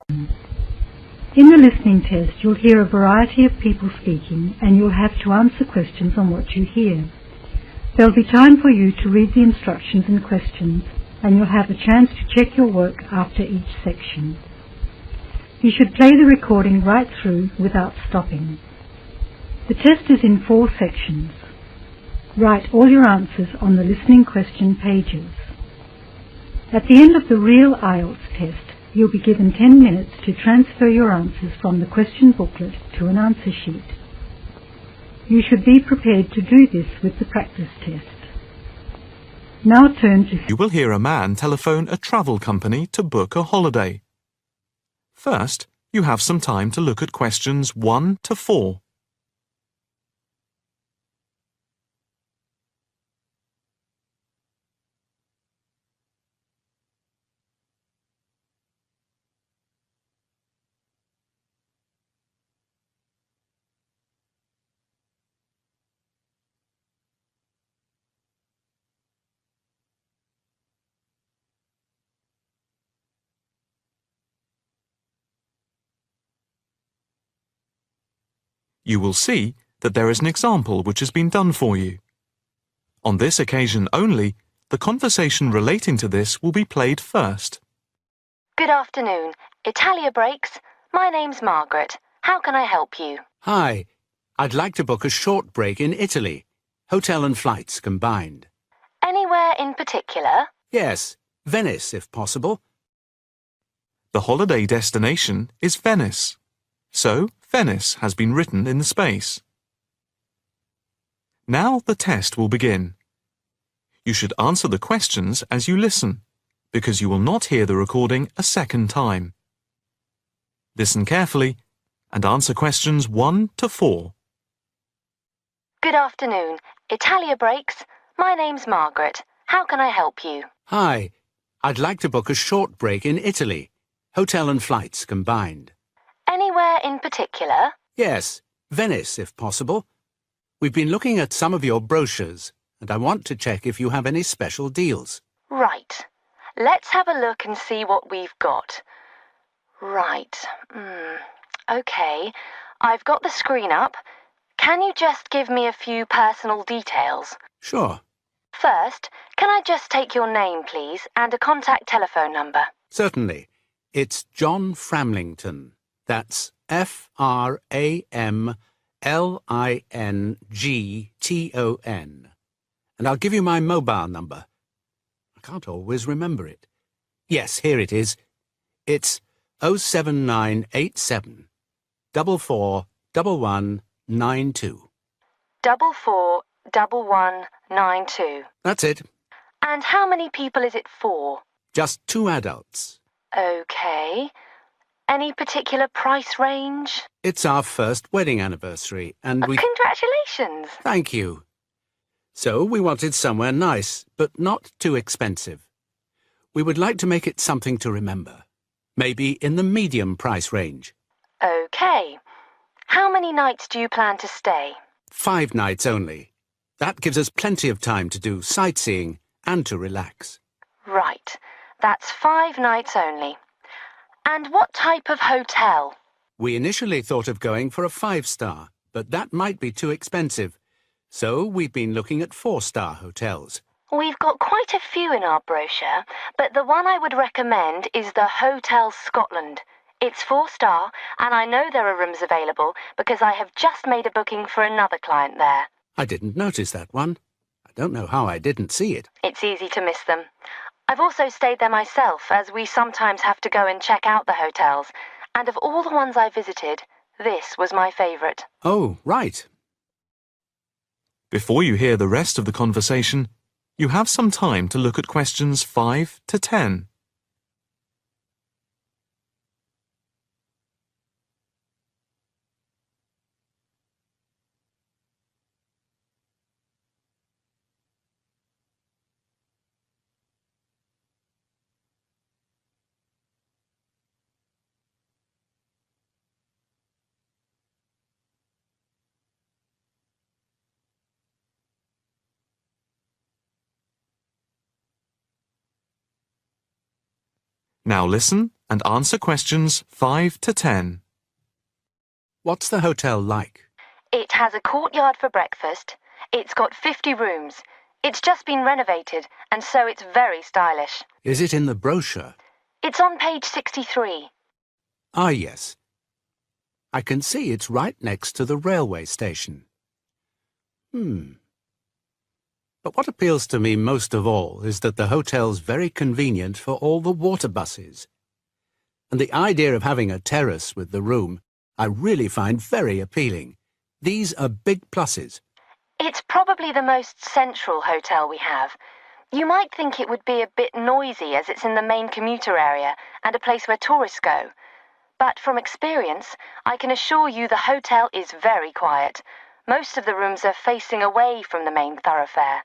In the listening test, you'll hear a variety of people speaking and you'll have to answer questions on what you hear. There'll be time for you to read the instructions and questions, and you'll have a chance to check your work after each section. You should play the recording right through without stopping. The test is in 4 sections. Write all your answers on the listening question pages. At the end of the Real IELTS test, you'll be given 10 minutes to transfer your answers from the question booklet to an answer sheet. You should be prepared to do this with the practice test. Now turn to... You will hear a man telephone a travel company to book a holiday. First, you have some time to look at questions 1 to 4. You will see that there is an example which has been done for you. On this occasion only, the conversation relating to this will be played first. Good afternoon. Italia Breaks. My name's Margaret. How can I help you? Hi. I'd like to book a short break in Italy. Hotel and flights combined. Anywhere in particular? Yes, Venice if possible. The holiday destination is Venice. So, Venice has been written in the space. Now the test will begin. You should answer the questions as you listen, because you will not hear the recording a second time. Listen carefully and answer questions 1 to 4. Good afternoon. Italia Breaks. My name's Margaret. How can I help you? Hi. I'd like to book a short break in Italy. Hotel and flights combined. Anywhere in particular? Yes, Venice if possible. We've been looking at some of your brochures, and I want to check if you have any special deals. Right. Let's have a look and see what we've got. Right. OK. I've got the screen up. Can you just give me a few personal details? Sure. First, can I just take your name, please, and a contact telephone number? Certainly. It's John Framlington. That's Framlington. And I'll give you my mobile number. I can't always remember it. Yes, here it is. It's 07987 441192. 441192. That's it. And how many people is it for? Just 2 adults. OK. Any particular price range? It's our first wedding anniversary, and we... Congratulations! Thank you. So we wanted somewhere nice, but not too expensive. We would like to make it something to remember. Maybe in the medium price range. OK. How many nights do you plan to stay? 5 nights only. That gives us plenty of time to do sightseeing and to relax. Right. That's 5 nights only. And what type of hotel? We initially thought of going for a 5-star, but that might be too expensive. So we've been looking at 4-star hotels. We've got quite a few in our brochure, but the one I would recommend is the Hotel Scotland. It's 4-star, and I know there are rooms available because I have just made a booking for another client there. I didn't notice that one. I don't know how I didn't see it. It's easy to miss them. I've also stayed there myself, as we sometimes have to go and check out the hotels. And of all the ones I visited, this was my favourite. Oh, right. Before you hear the rest of the conversation, you have some time to look at questions 5 to 10. Now listen and answer questions 5 to 10. What's the hotel like? It has a courtyard for breakfast. It's got 50 rooms. It's just been renovated, and so it's very stylish. Is it in the brochure? It's on page 63. Ah, yes. I can see it's right next to the railway station. But what appeals to me most of all is that the hotel's very convenient for all the water buses. And the idea of having a terrace with the room I really find very appealing. These are big pluses. It's probably the most central hotel we have. You might think it would be a bit noisy as it's in the main commuter area and a place where tourists go. But from experience, I can assure you the hotel is very quiet. Most of the rooms are facing away from the main thoroughfare.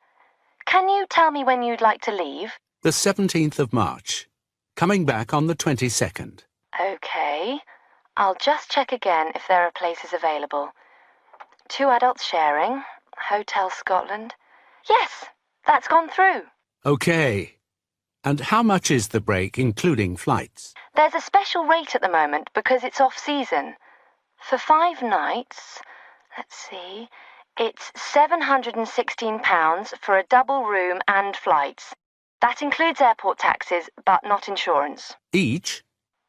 Can you tell me when you'd like to leave? The 17th of March. Coming back on the 22nd. OK. I'll just check again if there are places available. 2 adults sharing. Hotel Scotland. Yes, that's gone through. OK. And how much is the break, including flights? There's a special rate at the moment because it's off-season. For 5 nights, let's see, it's £716 for a double room and flights. That includes airport taxes, but not insurance. Each?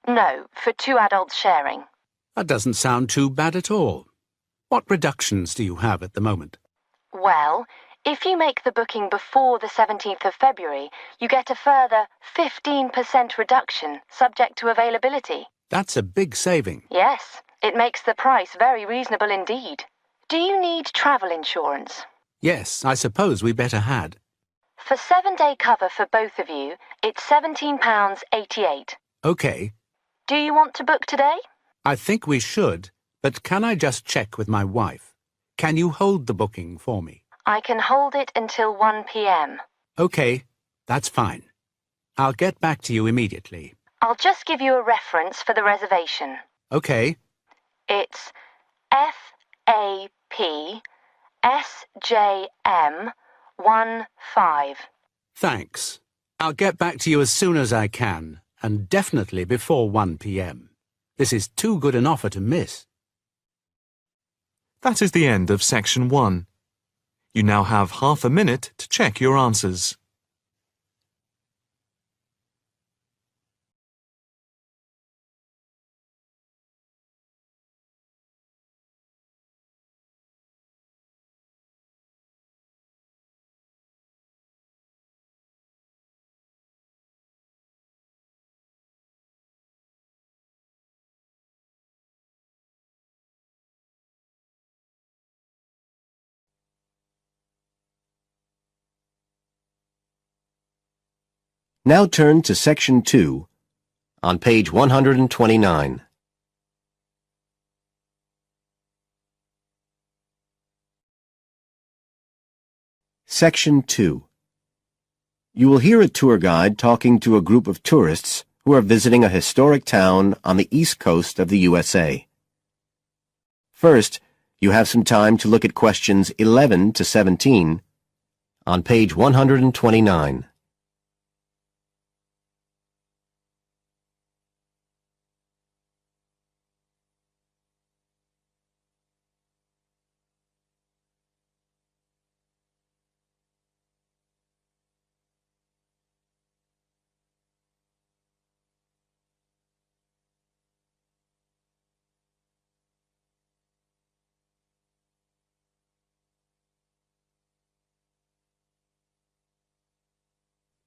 No, for 2 adults sharing. That doesn't sound too bad at all. What reductions do you have at the moment? Well, if you make the booking before the 17th of February, you get a further 15% reduction, subject to availability. That's a big saving. Yes, it makes the price very reasonable indeed. Do you need travel insurance? Yes, I suppose we better had. For 7-day cover for both of you, it's £17.88. OK. Do you want to book today? I think we should, but can I just check with my wife? Can you hold the booking for me? I can hold it until 1 p.m. OK, that's fine. I'll get back to you immediately. I'll just give you a reference for the reservation. OK. It's FAPSJM15. Thanks. I'll get back to you as soon as I can, and definitely before 1 p.m. This is too good an offer to miss. That is the end of section 1. You now have half a minute to check your answers. Now turn to Section 2 on page 129. Section 2. You will hear a tour guide talking to a group of tourists who are visiting a historic town on the east coast of the USA. First, you have some time to look at questions 11 to 17 on page 129.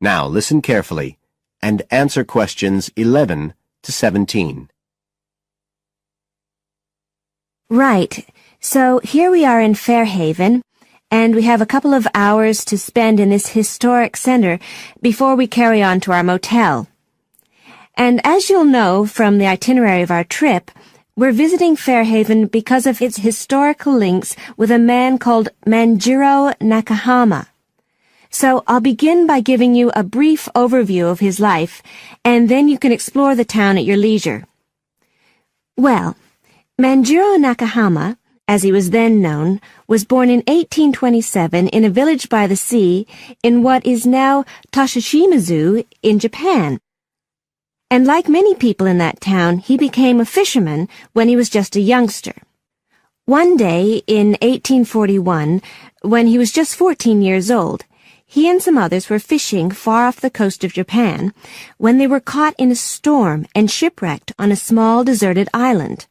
Now listen carefully and answer questions 11 to 17. Right. So here we are in Fairhaven, and we have a couple of hours to spend in this historic center before we carry on to our motel. And as you'll know from the itinerary of our trip, we're visiting Fairhaven because of its historical links with a man called Manjiro Nakahama. So I'll begin by giving you a brief overview of his life, and then you can explore the town at your leisure. Well, Manjiro Nakahama, as he was then known, was born in 1827 in a village by the sea in what is now Toshoshimazu in Japan. And like many people in that town, he became a fisherman when he was just a youngster. One day in 1841, when he was just 14 years old, he and some others were fishing far off the coast of Japan when they were caught in a storm and shipwrecked on a small deserted island.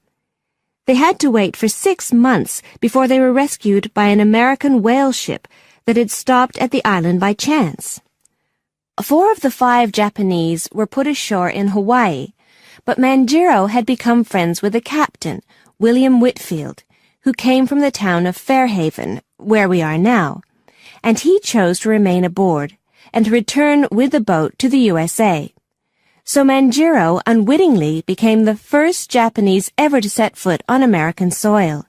They had to wait for 6 months before they were rescued by an American whale ship that had stopped at the island by chance. 4 of the 5 Japanese were put ashore in Hawaii, but Manjiro had become friends with the captain, William Whitfield, who came from the town of Fairhaven, where we are now, and he chose to remain aboard and to return with the boat to the USA. So Manjiro unwittingly became the first Japanese ever to set foot on American soil.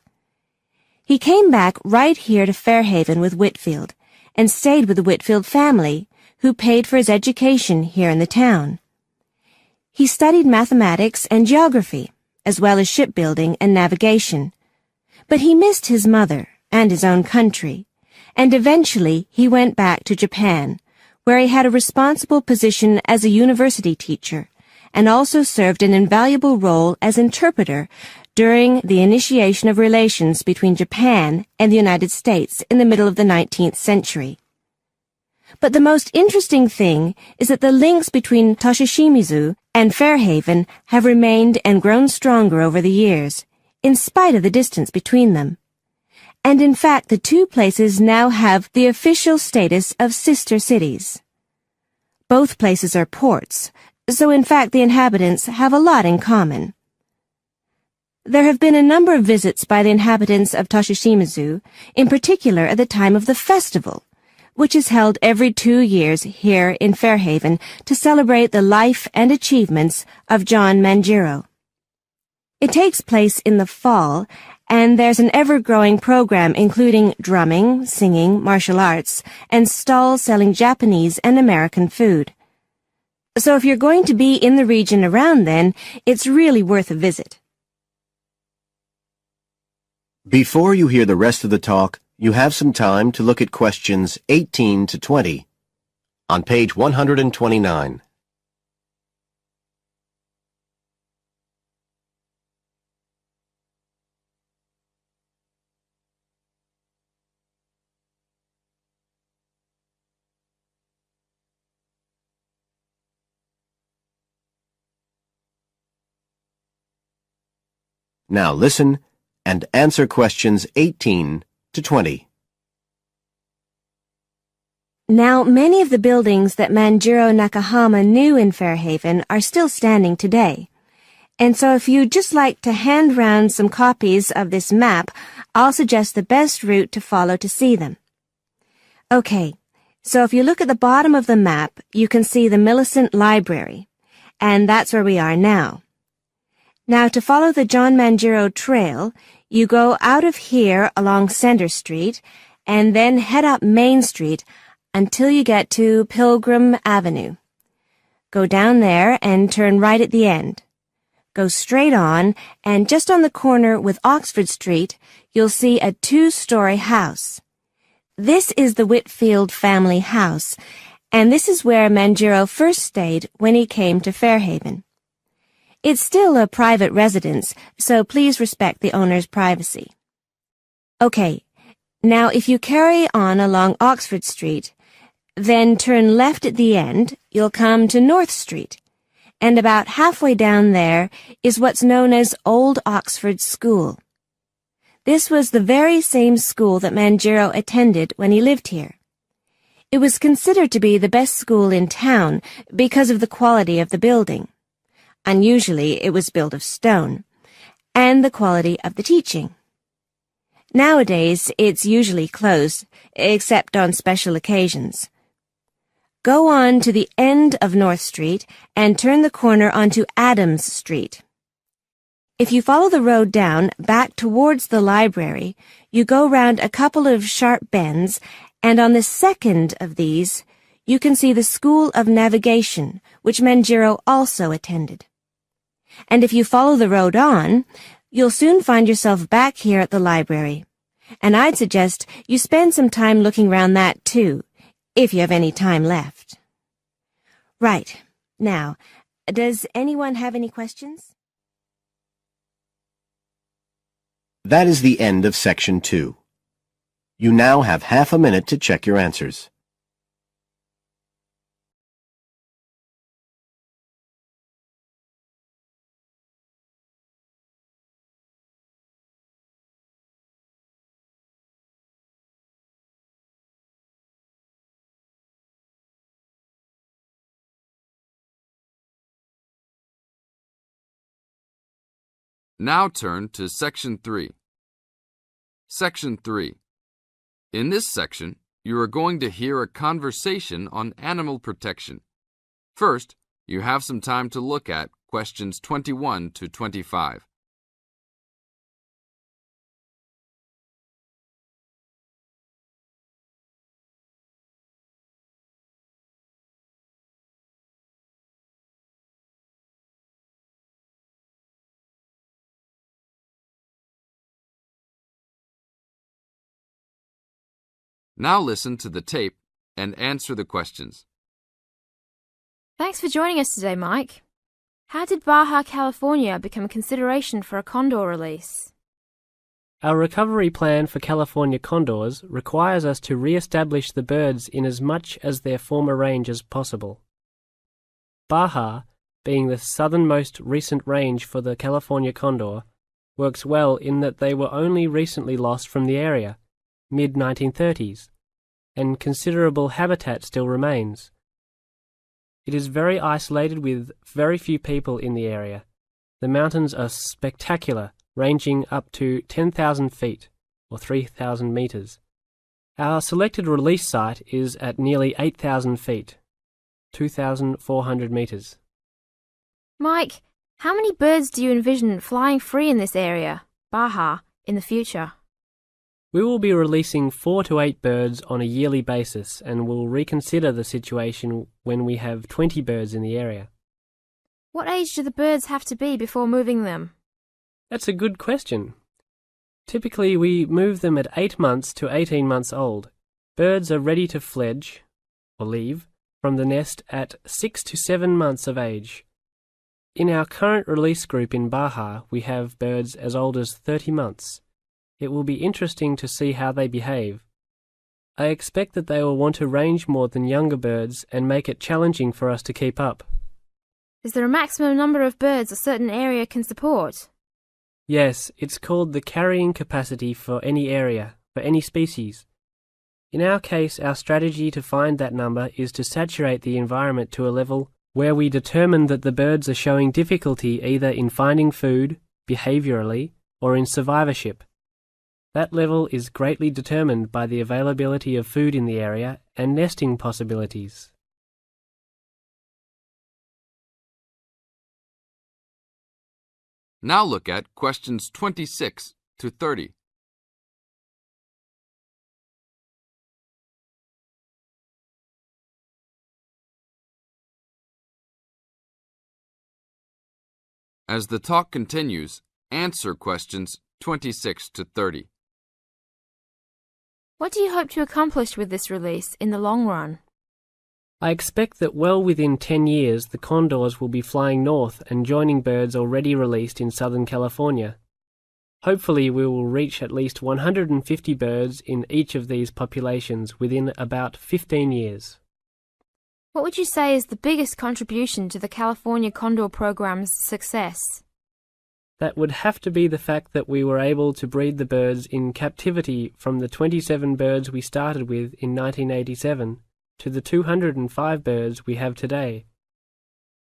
He came back right here to Fairhaven with Whitfield and stayed with the Whitfield family, who paid for his education here in the town. He studied mathematics and geography, as well as shipbuilding and navigation. But he missed his mother and his own country, and eventually he went back to Japan, where he had a responsible position as a university teacher, and also served an invaluable role as interpreter during the initiation of relations between Japan and the United States in the middle of the 19th century. But the most interesting thing is that the links between Toshishimizu and Fairhaven have remained and grown stronger over the years, in spite of the distance between them. And in fact, the 2 places now have the official status of sister cities. Both places are ports, so in fact the inhabitants have a lot in common. There have been a number of visits by the inhabitants of Toshishimizu, in particular at the time of the festival, which is held every 2 years here in Fairhaven to celebrate the life and achievements of John Manjiro. It takes place in the fall, and there's an ever-growing program including drumming, singing, martial arts, and stalls selling Japanese and American food. So if you're going to be in the region around then, it's really worth a visit. Before you hear the rest of the talk, you have some time to look at questions 18 to 20 on page 129. Now listen and answer questions 18 to 20. Now, many of the buildings that Manjiro Nakahama knew in Fairhaven are still standing today. And so if you'd just like to hand round some copies of this map, I'll suggest the best route to follow to see them. Okay, so if you look at the bottom of the map, you can see the Millicent Library, and that's where we are now. Now, to follow the John Manjiro Trail, you go out of here along Center Street and then head up Main Street until you get to Pilgrim Avenue. Go down there and turn right at the end. Go straight on, and just on the corner with Oxford Street, you'll see a 2-story house. This is the Whitfield family house, and this is where Manjiro first stayed when he came to Fairhaven. It's still a private residence, so please respect the owner's privacy. Okay, now if you carry on along Oxford Street, then turn left at the end, you'll come to North Street, and about halfway down there is what's known as Old Oxford School. This was the very same school that Manjiro attended when he lived here. It was considered to be the best school in town because of the quality of the building. Unusually, it was built of stone, and the quality of the teaching. Nowadays, it's usually closed, except on special occasions. Go on to the end of North Street and turn the corner onto Adams Street. If you follow the road down back towards the library, you go round a couple of sharp bends, and on the second of these, you can see the School of Navigation, which Manjiro also attended. And if you follow the road on, you'll soon find yourself back here at the library. And I'd suggest you spend some time looking round that too, if you have any time left. Right. Now, Does anyone have any questions? That is the end of Section 2. You now have half a minute to check your answers. Now turn to Section 3. Section 3. In this section, you are going to hear a conversation on animal protection. First, you have some time to look at questions 21 to 25. Now listen to the tape and answer the questions. Thanks for joining us today, Mike. How did Baja California become a consideration for a condor release? Our recovery plan for California condors requires us to re-establish the birds in as much as their former range as possible. Baja, being the southernmost recent range for the California condor, works well in that they were only recently lost from the area, mid-1930s, and considerable habitat still remains. It is very isolated with very few people in the area. The mountains are spectacular, ranging up to 10,000 feet, or 3,000 meters. Our selected release site is at nearly 8,000 feet, 2,400 meters. Mike, how many birds do you envision flying free in this area, Baja, in the future? We will be releasing 4 to 8 birds on a yearly basis and will reconsider the situation when we have 20 birds in the area. What age do the birds have to be before moving them? That's a good question. Typically, we move them at 8 months to 18 months old. Birds are ready to fledge, or leave, from the nest at 6 to 7 months of age. In our current release group in Baja, we have birds as old as 30 months. It will be interesting to see how they behave. I expect that they will want to range more than younger birds and make it challenging for us to keep up. Is there a maximum number of birds a certain area can support? Yes, it's called the carrying capacity for any area, for any species. In our case, our strategy to find that number is to saturate the environment to a level where we determine that the birds are showing difficulty either in finding food, behaviorally, or in survivorship. That level is greatly determined by the availability of food in the area and nesting possibilities. Now look at questions 26 to 30. As the talk continues, answer questions 26 to 30. What do you hope to accomplish with this release in the long run? I expect that well within 10 years the condors will be flying north and joining birds already released in Southern California. Hopefully we will reach at least 150 birds in each of these populations within about 15 years. What would you say is the biggest contribution to the California Condor program's success? That would have to be the fact that we were able to breed the birds in captivity from the 27 birds we started with in 1987 to the 205 birds we have today.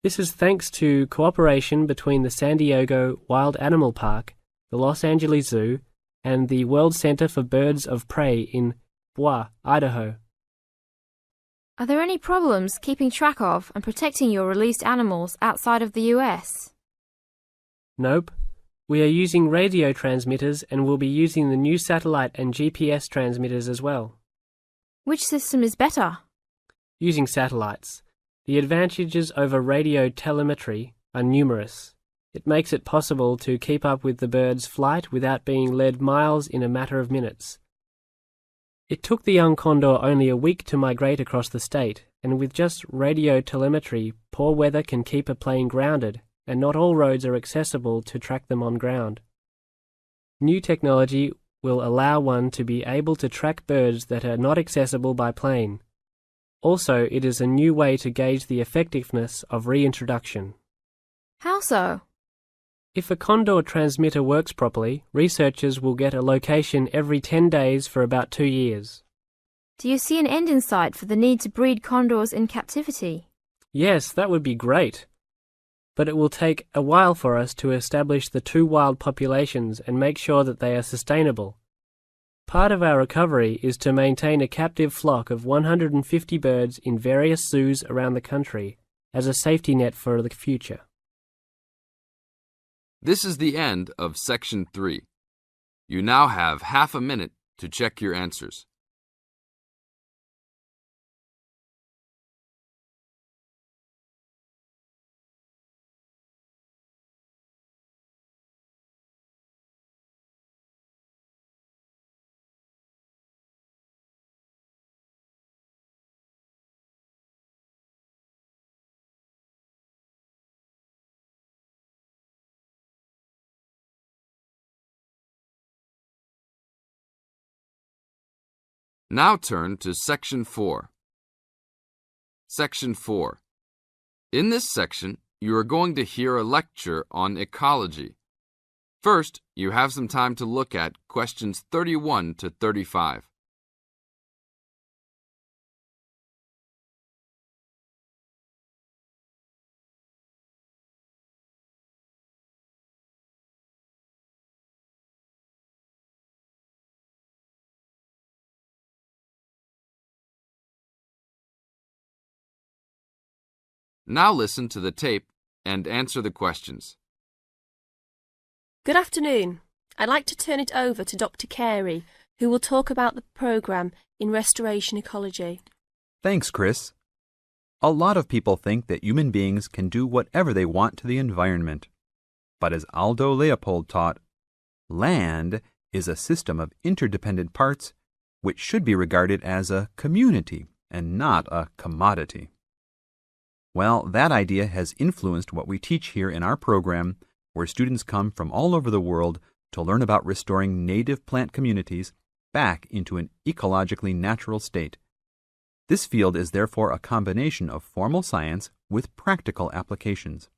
This is thanks to cooperation between the San Diego Wild Animal Park, the Los Angeles Zoo, and the World Center for Birds of Prey in Boise, Idaho. Are there any problems keeping track of and protecting your released animals outside of the US? Nope. We are using radio transmitters and will be using the new satellite and GPS transmitters as well. Which system is better? Using satellites. The advantages over radio telemetry are numerous. It makes it possible to keep up with the bird's flight without being led miles in a matter of minutes. It took the young condor only a week to migrate across the state, and with just radio telemetry, poor weather can keep a plane grounded, and not all roads are accessible to track them on ground. New technology will allow one to be able to track birds that are not accessible by plane. Also, it is a new way to gauge the effectiveness of reintroduction. How so? If a condor transmitter works properly, researchers will get a location every 10 days for about 2 years. Do you see an end in sight for the need to breed condors in captivity? Yes, that would be great. But it will take a while for us to establish the two wild populations and make sure that they are sustainable. Part of our recovery is to maintain a captive flock of 150 birds in various zoos around the country as a safety net for the future. This is the end of Section 3. You now have half a minute to check your answers. Now turn to Section 4. Section 4. In this section, you are going to hear a lecture on ecology. First, you have some time to look at questions 31 to 35. Now listen to the tape and answer the questions. Good afternoon. I'd like to turn it over to Dr. Carey, who will talk about the programme in restoration ecology. Thanks, Chris. A lot of people think that human beings can do whatever they want to the environment. But as Aldo Leopold taught, land is a system of interdependent parts which should be regarded as a community and not a commodity. Well, that idea has influenced what we teach here in our program, where students come from all over the world to learn about restoring native plant communities back into an ecologically natural state. This field is therefore a combination of formal science with practical applications,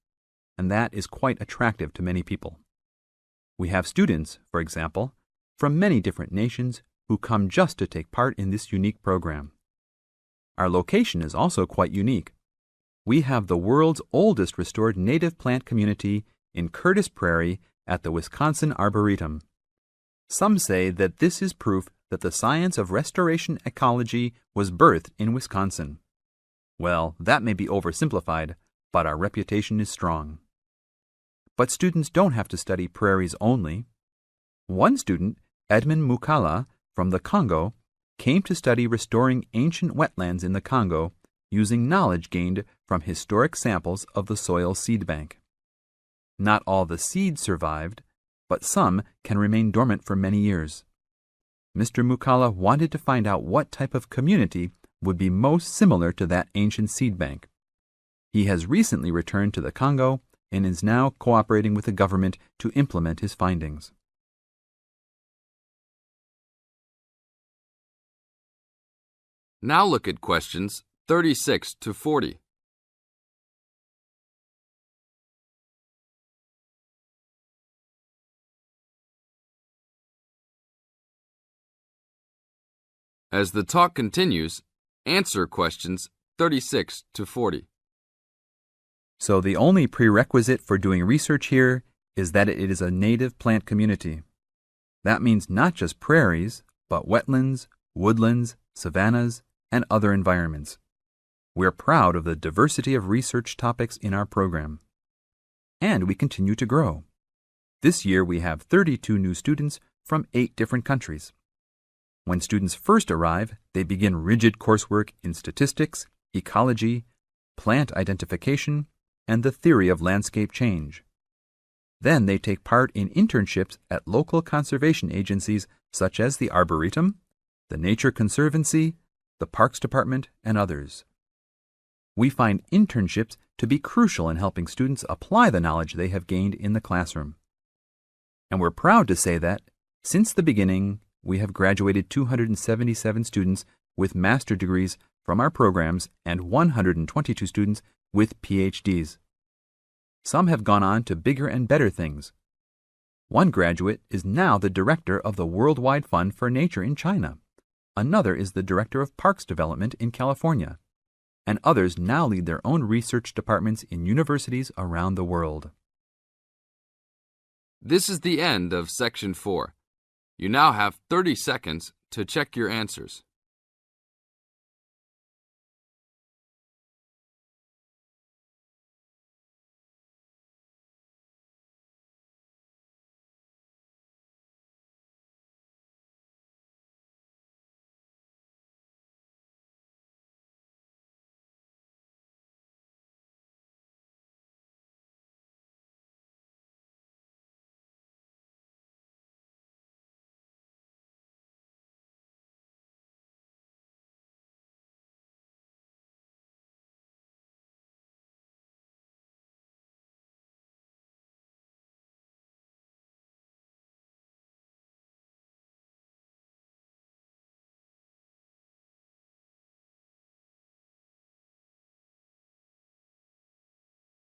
and that is quite attractive to many people. We have students, for example, from many different nations who come just to take part in this unique program. Our location is also quite unique. We have the world's oldest restored native plant community in Curtis Prairie at the Wisconsin Arboretum. Some say that this is proof that the science of restoration ecology was birthed in Wisconsin. Well, that may be oversimplified, but our reputation is strong. But students don't have to study prairies only. One student, Edmund Mukala from the Congo, came to study restoring ancient wetlands in the Congo using knowledge gained from historic samples of the soil seed bank. Not all the seeds survived, but some can remain dormant for many years. Mr. Mukala wanted to find out what type of community would be most similar to that ancient seed bank. He has recently returned to the Congo and is now cooperating with the government to implement his findings. Now look at questions 36 to 40. As the talk continues, answer questions 36 to 40. So the only prerequisite for doing research here is that it is a native plant community. That means not just prairies, but wetlands, woodlands, savannas, and other environments. We're proud of the diversity of research topics in our program. And we continue to grow. This year we have 32 new students from 8 different countries. When students first arrive, they begin rigid coursework in statistics, ecology, plant identification, and the theory of landscape change. Then they take part in internships at local conservation agencies such as the Arboretum, the Nature Conservancy, the Parks Department, and others. We find internships to be crucial in helping students apply the knowledge they have gained in the classroom. And we're proud to say that, since the beginning, we have graduated 277 students with master degrees from our programs and 122 students with PhDs. Some have gone on to bigger and better things. One graduate is now the director of the Worldwide Fund for Nature in China. Another is the director of Parks Development in California. And others now lead their own research departments in universities around the world. This is the end of Section 4. You now have 30 seconds to check your answers.